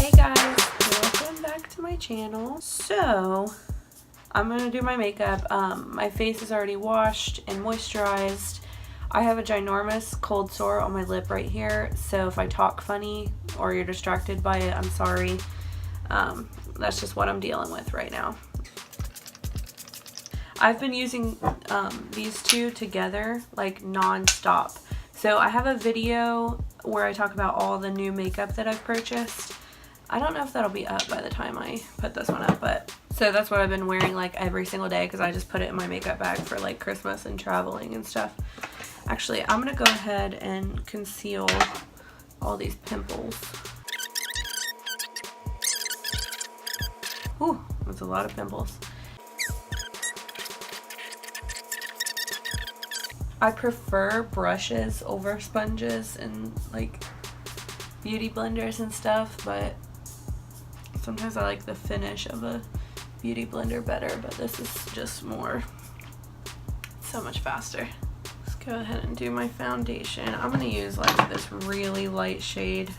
Hey guys, welcome back to my channel. So I'm gonna do my makeup. My face is already washed and moisturized. I have a ginormous cold sore on my lip right here, so if I talk funny or you're distracted by it, I'm sorry. That's just what I'm dealing with right now. I've been using these two together like non-stop. So I have a video where I talk about all the new makeup that I've purchased. I don't know if that'll be up by the time I put this one up, but so that's what I've been wearing like every single day because I just put it in my makeup bag for like Christmas and traveling and stuff. Actually, I'm gonna go ahead and conceal all these pimples. Ooh, that's a lot of pimples. I prefer brushes over sponges and like beauty blenders and stuff, but sometimes I like the finish of a beauty blender better, but this is just more, so much faster. Let's go ahead and do my foundation. I'm gonna use like this really light shade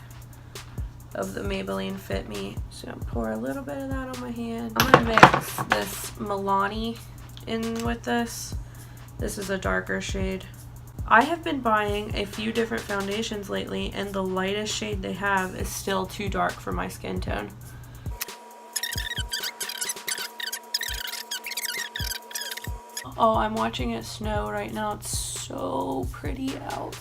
of the Maybelline Fit Me. So I'm gonna pour a little bit of that on my hand. I'm gonna mix this Milani in with this. This is a darker shade. I have been buying a few different foundations lately, and the lightest shade they have is still too dark for my skin tone. Oh, I'm watching it snow right now. It's so pretty out.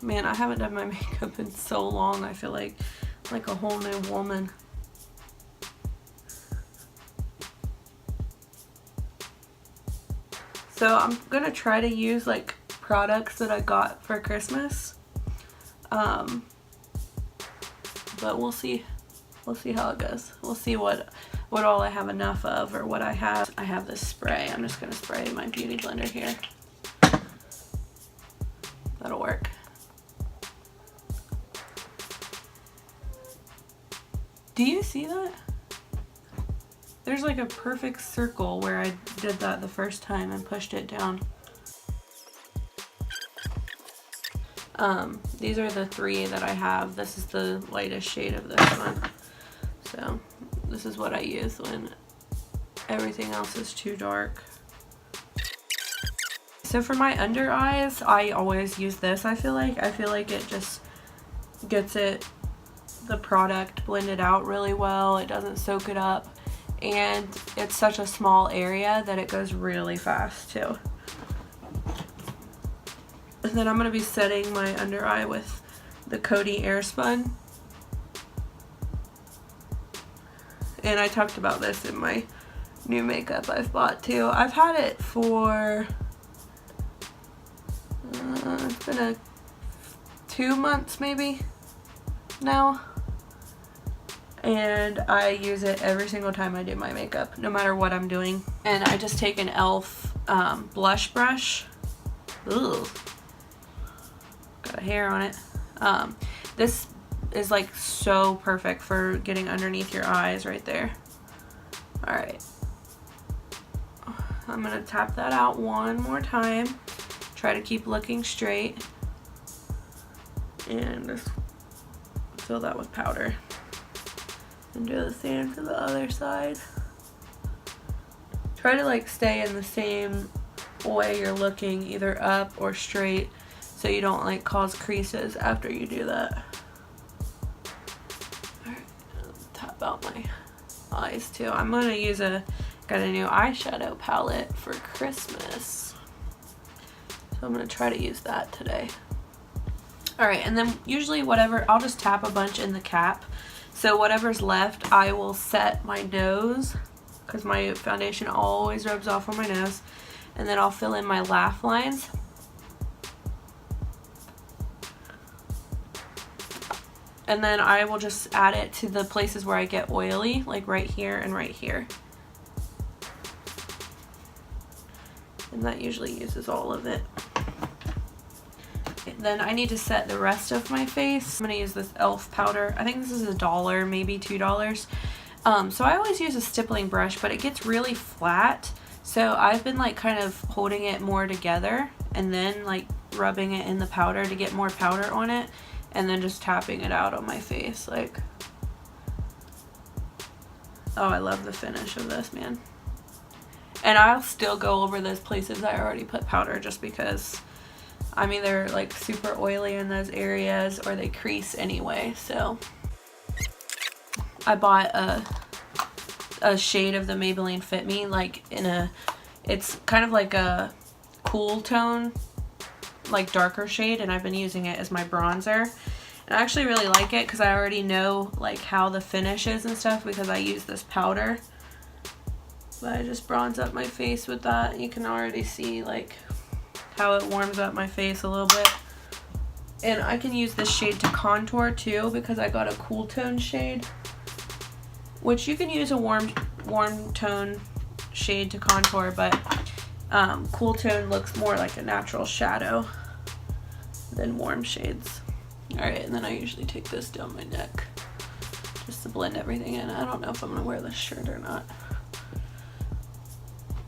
Man, I haven't done my makeup in so long. I feel like a whole new woman. So I'm gonna try to use like products that I got for Christmas, but we'll see. We'll see how it goes. We'll see what all I have enough of or what I have. I have this spray. I'm just gonna spray my beauty blender here. That'll work. Do you see that? There's like a perfect circle where I did that the first time and pushed it down. These are the three that I have. This is the lightest shade of this one. So this is what I use when everything else is too dark. So for my under eyes, I always use this. I feel like it just gets the product blended out really well. It doesn't soak it up. And it's such a small area that it goes really fast too. And then I'm going to be setting my under eye with the Coty Airspun. And I talked about this in my new makeup I've bought too. I've had it for, it's been 2 months maybe now. And I use it every single time I do my makeup, no matter what I'm doing. And I just take an e.l.f. Blush brush. Ooh, got a hair on it. This is like so perfect for getting underneath your eyes right there. All right, I'm gonna tap that out one more time. Try to keep looking straight, and just fill that with powder. And do the same to the other side. Try to like stay in the same way you're looking, either up or straight, so you don't like cause creases after you do that. Alright, tap out my eyes too. I'm gonna use got a new eyeshadow palette for Christmas. So I'm gonna try to use that today. Alright, and then usually whatever, I'll just tap a bunch in the cap. So whatever's left, I will set my nose, because my foundation always rubs off on my nose. And then I'll fill in my laugh lines. And then I will just add it to the places where I get oily, like right here and right here. And that usually uses all of it. Then I need to set the rest of my face. I'm going to use this e.l.f. powder. I think this is $1, maybe $2. So I always use a stippling brush, but it gets really flat. So I've been like kind of holding it more together and then like rubbing it in the powder to get more powder on it. and then just tapping it out on my face. Like, oh, I love the finish of this, man. And I'll still go over those places I already put powder just because I'm either like super oily in those areas or they crease anyway. So I bought a shade of the Maybelline Fit Me, like in a, it's kind of like a cool tone, like darker shade, and I've been using it as my bronzer. And I actually really like it because I already know like how the finish is and stuff because I use this powder. But I just bronze up my face with that. You can already see like how it warms up my face a little bit. And I can use this shade to contour too because I got a cool tone shade, which you can use a warm tone shade to contour, but cool tone looks more like a natural shadow than warm shades. Alright, and then I usually take this down my neck just to blend everything in. I don't know if I'm gonna wear this shirt or not.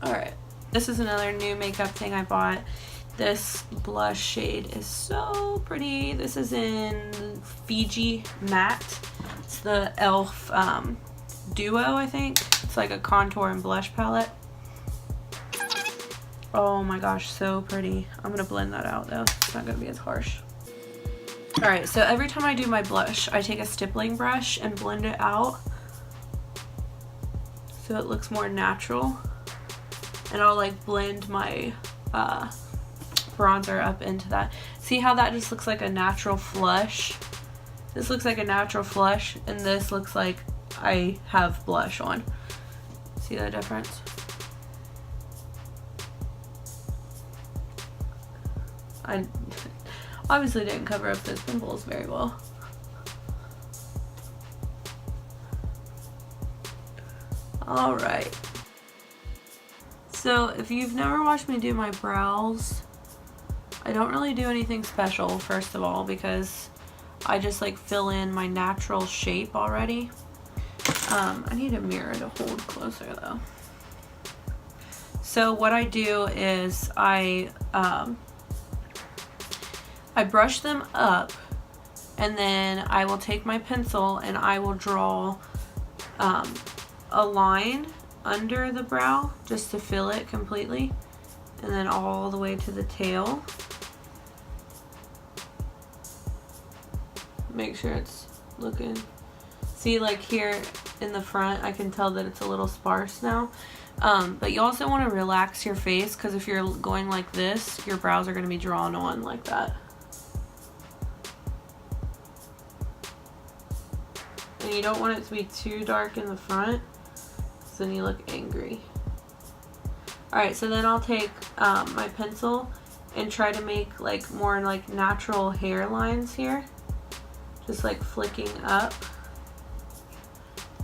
Alright, this is another new makeup thing I bought. This blush shade is so pretty. This is in Fiji Matte. It's the e.l.f. Duo, I think. It's like a contour and blush palette. Oh my gosh, so pretty. I'm gonna blend that out though. It's not gonna be as harsh. Alright, so every time I do my blush, I take a stippling brush and blend it out so it looks more natural. And I'll like blend my bronzer up into that. See how that just looks like a natural flush? This looks like a natural flush, and this looks like I have blush on. See the difference? I obviously didn't cover up those pimples very well. Alright. So if you've never watched me do my brows, I don't really do anything special, first of all, because I just like fill in my natural shape already. I need a mirror to hold closer though. So what I do is I brush them up, and then I will take my pencil and I will draw a line under the brow just to fill it completely, and then all the way to the tail. Make sure it's looking, see, like here in the front I can tell that it's a little sparse now, but you also want to relax your face because if you're going like this, your brows are going to be drawn on like that. And you don't want it to be too dark in the front, so then you look angry. Alright, so then I'll take my pencil and try to make like more like natural hairlines here. Just like flicking up.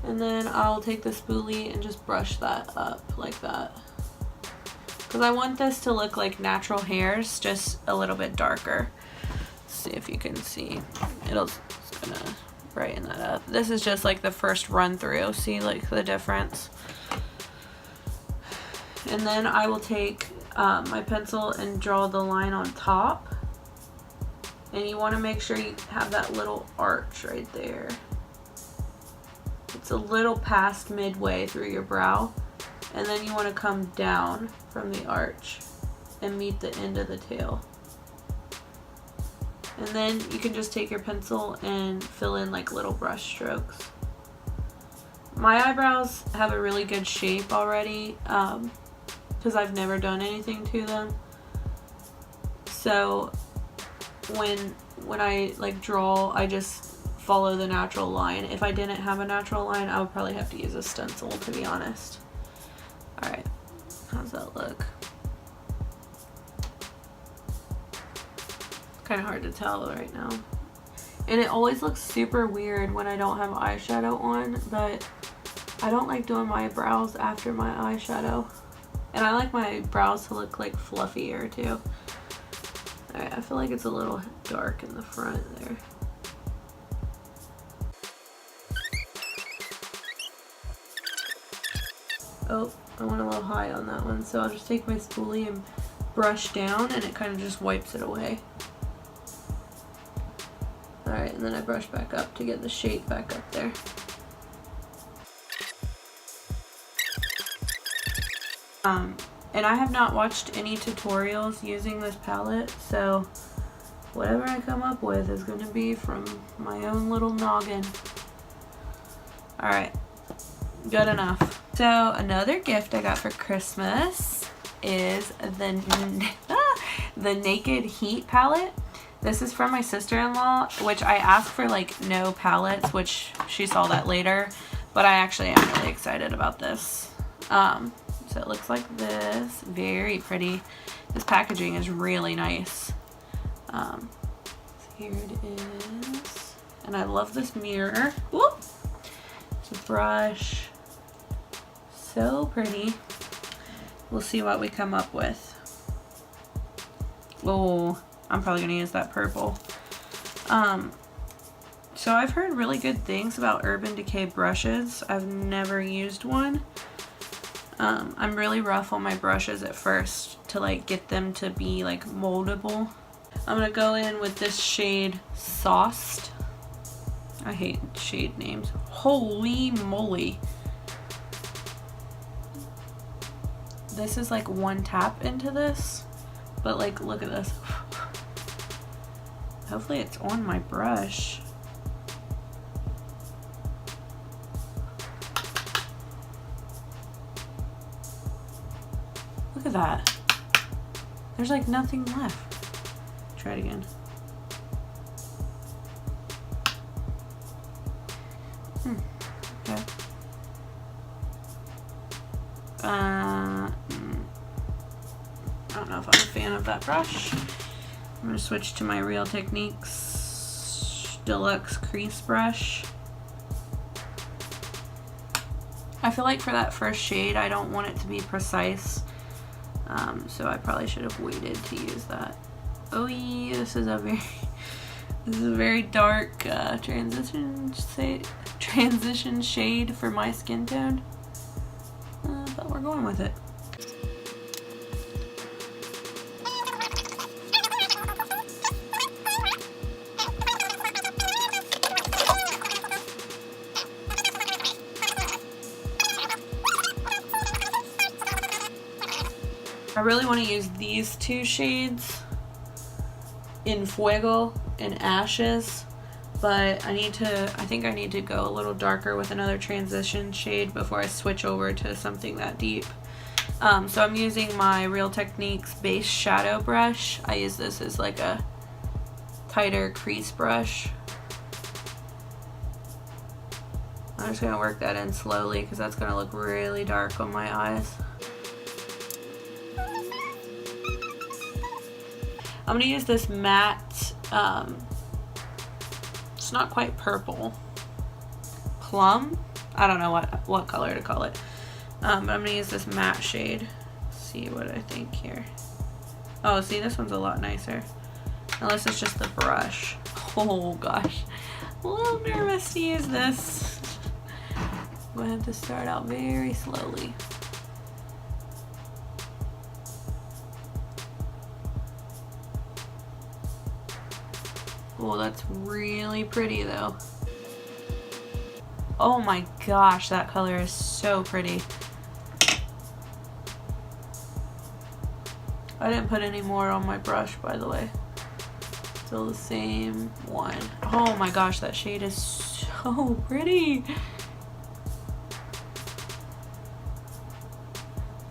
And then I'll take the spoolie and just brush that up like that. Because I want this to look like natural hairs, just a little bit darker. Let's see if you can see. It's gonna brighten that up. This is just like the first run through. See like the difference? And then I will take my pencil and draw the line on top. And you want to make sure you have that little arch right there. It's a little past midway through your brow. And then you want to come down from the arch and meet the end of the tail. And then you can just take your pencil and fill in like little brush strokes. My eyebrows have a really good shape already because I've never done anything to them. So when I like draw, I just follow the natural line. If I didn't have a natural line, I would probably have to use a stencil, to be honest. Alright, how's that look? Kind of hard to tell right now. And it always looks super weird when I don't have eyeshadow on, but I don't like doing my brows after my eyeshadow. And I like my brows to look like fluffier too. Alright, I feel like it's a little dark in the front there. Oh, I went a little high on that one, so I'll just take my spoolie and brush down, and it kind of just wipes it away. Alright, and then I brush back up to get the shape back up there. And I have not watched any tutorials using this palette, so whatever I come up with is going to be from my own little noggin. Alright, good enough. So another gift I got for Christmas is the Naked Heat palette. This is from my sister-in-law, which I asked for like no palettes, which she saw that later, but I actually am really excited about this. So it looks like this, very pretty. This packaging is really nice. So here it is, and I love this mirror. Whoop! It's a brush, so pretty. We'll see what we come up with. Oh, I'm probably gonna use that purple. So I've heard really good things about Urban Decay brushes. I've never used one. I'm really rough on my brushes at first to like get them to be like moldable. I'm gonna go in with this shade Sauced. I hate shade names. Holy moly. This is like one tap into this, but like look at this. Hopefully it's on my brush. Look at that. There's like nothing left. Try it again. Okay. I don't know if I'm a fan of that brush. I'm going to switch to my Real Techniques Deluxe Crease Brush. I feel like for that first shade, I don't want it to be precise. So I probably should have waited to use that. Oh yeah, this is a very dark transition shade for my skin tone. But we're going with it. I really want to use these two shades in Fuego and Ashes, but I think I need to go a little darker with another transition shade before I switch over to something that deep. So I'm using my Real Techniques base shadow brush. I use this as like a tighter crease brush. I'm just going to work that in slowly because that's going to look really dark on my eyes. I'm going to use this matte, it's not quite purple, plum? I don't know what color to call it. But I'm going to use this matte shade. See what I think here. Oh, see, this one's a lot nicer. Unless it's just the brush. Oh gosh. I'm a little nervous to use this. I'm going to have to start out very slowly. Oh, that's really pretty though. Oh my gosh, that color is so pretty. I didn't put any more on my brush, by the way. Still the same one. Oh my gosh, that shade is so pretty.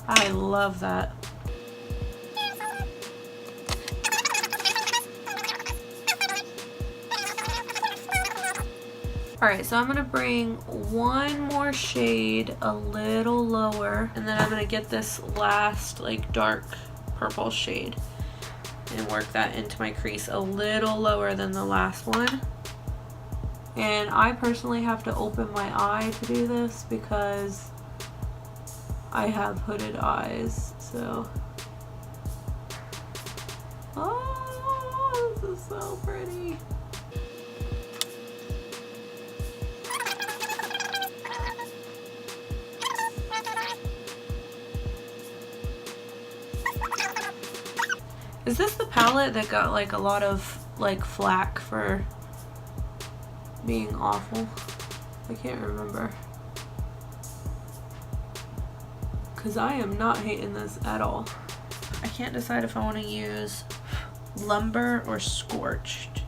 I love that. Alright, so I'm going to bring one more shade a little lower, and then I'm going to get this last like dark purple shade and work that into my crease a little lower than the last one. And I personally have to open my eye to do this because I have hooded eyes, so. Oh, this is so pretty. Is this the palette that got like a lot of like flack for being awful. I can't remember. Because I am not hating this at all. I can't decide if I want to use Lumber or Scorched.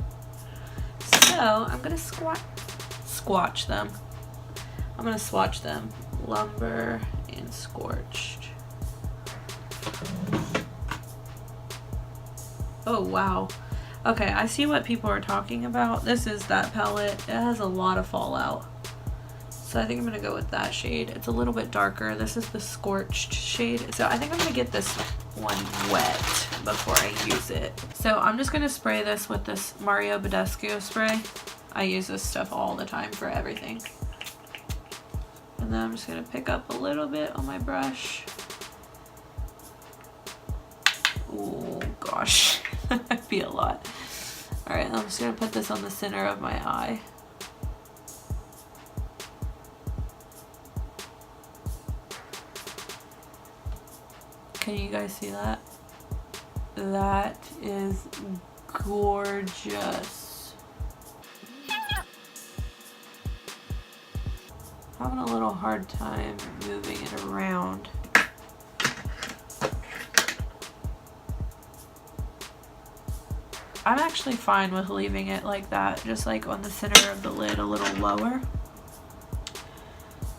So I'm going to swatch them. I'm going to swatch them. Lumber and Scorched. Oh wow. Okay, I see what people are talking about. This is that palette. It has a lot of fallout. So I think I'm going to go with that shade. It's a little bit darker. This is the Scorched shade. So I think I'm going to get this one wet before I use it. So I'm just going to spray this with this Mario Badescu spray. I use this stuff all the time for everything. And then I'm just going to pick up a little bit on my brush. Oh gosh, that'd be a lot. Alright, I'm just going to put this on the center of my eye. Can you guys see that? That is gorgeous. Having a little hard time moving it around. I'm actually fine with leaving it like that, just like on the center of the lid a little lower.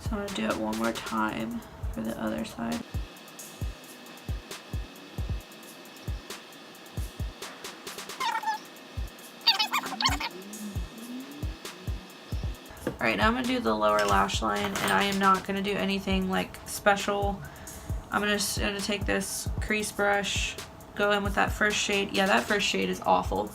So I'm going to do it one more time for the other side. Alright, now I'm going to do the lower lash line, and I am not going to do anything like special. I'm just going to take this crease brush, go in with that first shade. Yeah, that first shade is awful.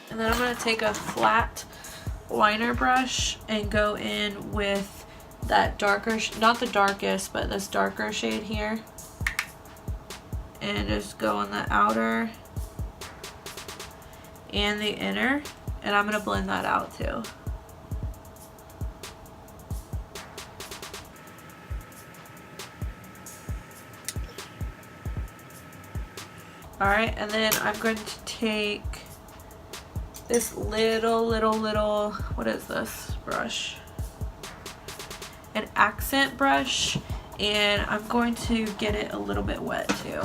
And then I'm going to take a flat liner brush and go in with that darker, not the darkest, but this darker shade here. And just go on the outer and the inner. And I'm going to blend that out too. Alright, and then I'm going to take this little, what is this brush? An accent brush, and I'm going to get it a little bit wet too.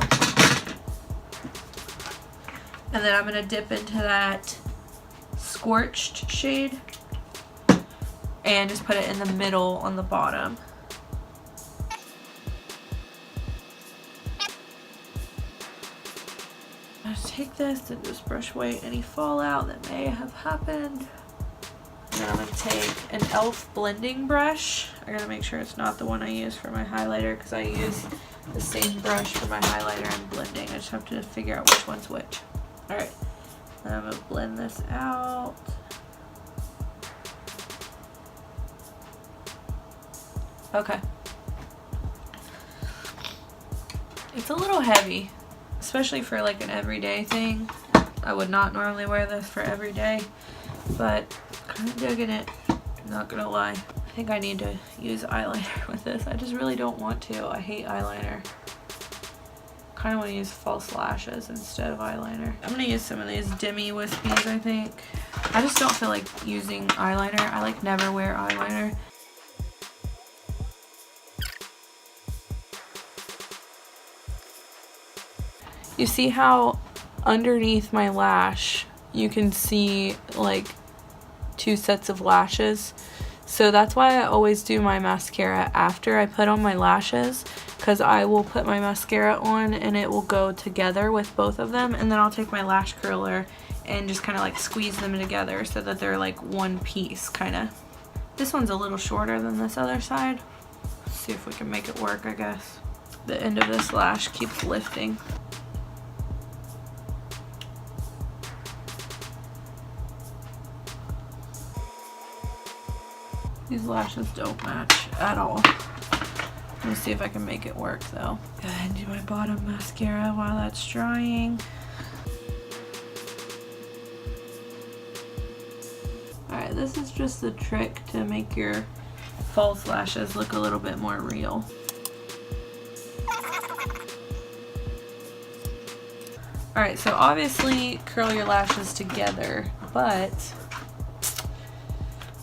And then I'm going to dip into that Scorched shade and just put it in the middle on the bottom. Take this and just brush away any fallout that may have happened. And then I'm going to take an e.l.f. blending brush. I gotta make sure it's not the one I use for my highlighter, because I use the same brush for my highlighter and blending. I just have to figure out which one's which. Alright, then I'm going to blend this out. Okay. It's a little heavy, especially for like an everyday thing. I would not normally wear this for every day, but kind of digging it, not gonna lie. I think I need to use eyeliner with this. I just really don't want to. I hate eyeliner. Kind of want to use false lashes instead of eyeliner. I'm gonna use some of these Demi Wispies, I think. I just don't feel like using eyeliner. I like never wear eyeliner. You see how underneath my lash you can see like 2 sets of lashes? So that's why I always do my mascara after I put on my lashes, because I will put my mascara on and it will go together with both of them, and then I'll take my lash curler and just kind of like squeeze them together so that they're like one piece kind of. This one's a little shorter than this other side. Let's see if we can make it work, I guess. The end of this lash keeps lifting. These lashes don't match at all. Let me see if I can make it work though. Go ahead and do my bottom mascara while that's drying. Alright, this is just the trick to make your false lashes look a little bit more real. Alright, so obviously curl your lashes together, but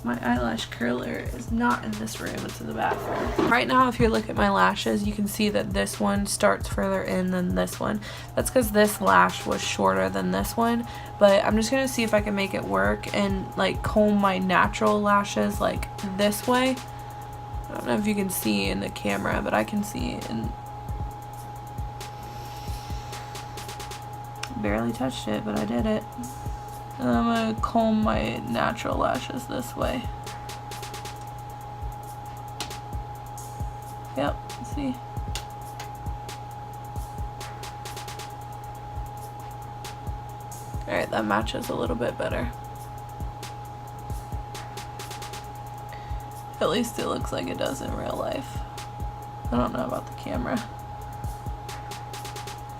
my eyelash curler is not in this room, it's in the bathroom. Right now, if you look at my lashes, you can see that this one starts further in than this one. That's because this lash was shorter than this one, but I'm just gonna see if I can make it work and like comb my natural lashes like this way. I don't know if you can see in the camera, but I can see and barely touched it, but I did it. And I'm gonna comb my natural lashes this way. Yep, see? Alright, that matches a little bit better. At least it looks like it does in real life. I don't know about the camera.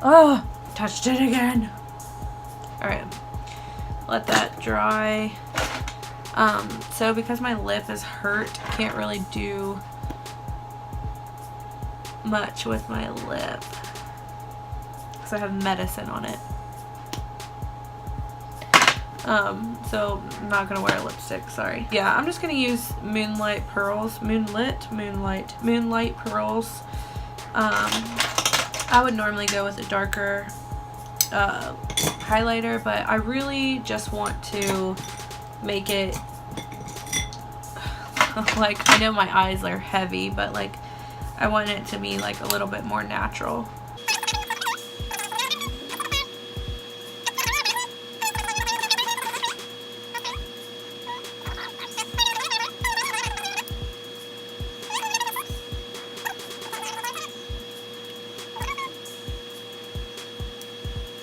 Oh! Touched it again! Alright. Let that dry. So because my lip is hurt, I can't really do much with my lip because I have medicine on it. So I'm not gonna wear lipstick, sorry. Yeah, I'm just gonna use Moonlight pearls. Moonlight pearls. I would normally go with a darker highlighter, but I really just want to make it like, I know my eyes are heavy, but like I want it to be like a little bit more natural.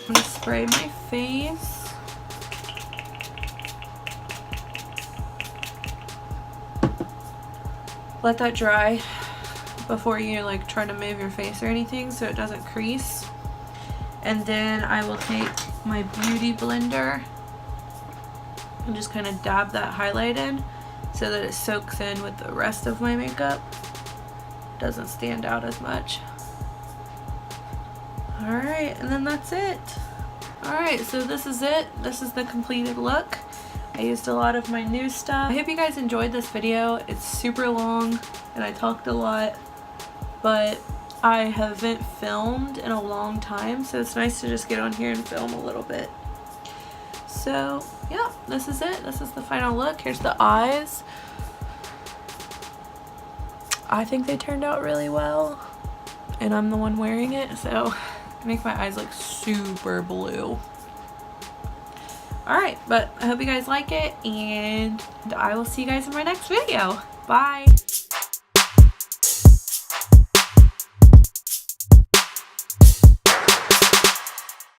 I'm gonna spray my face. Let that dry before you like try to move your face or anything so it doesn't crease. And then I will take my beauty blender and just kind of dab that highlight in so that it soaks in with the rest of my makeup. Doesn't stand out as much. Alright, and then that's it. Alright, so this is it. This is the completed look. I used a lot of my new stuff. I hope you guys enjoyed this video. It's super long and I talked a lot, but I haven't filmed in a long time, so it's nice to just get on here and film a little bit. So yeah, this is it. This is the final look. Here's the eyes. I think they turned out really well and I'm the one wearing it, so make my eyes look super blue. Alright, but I hope you guys like it, and I will see you guys in my next video. Bye!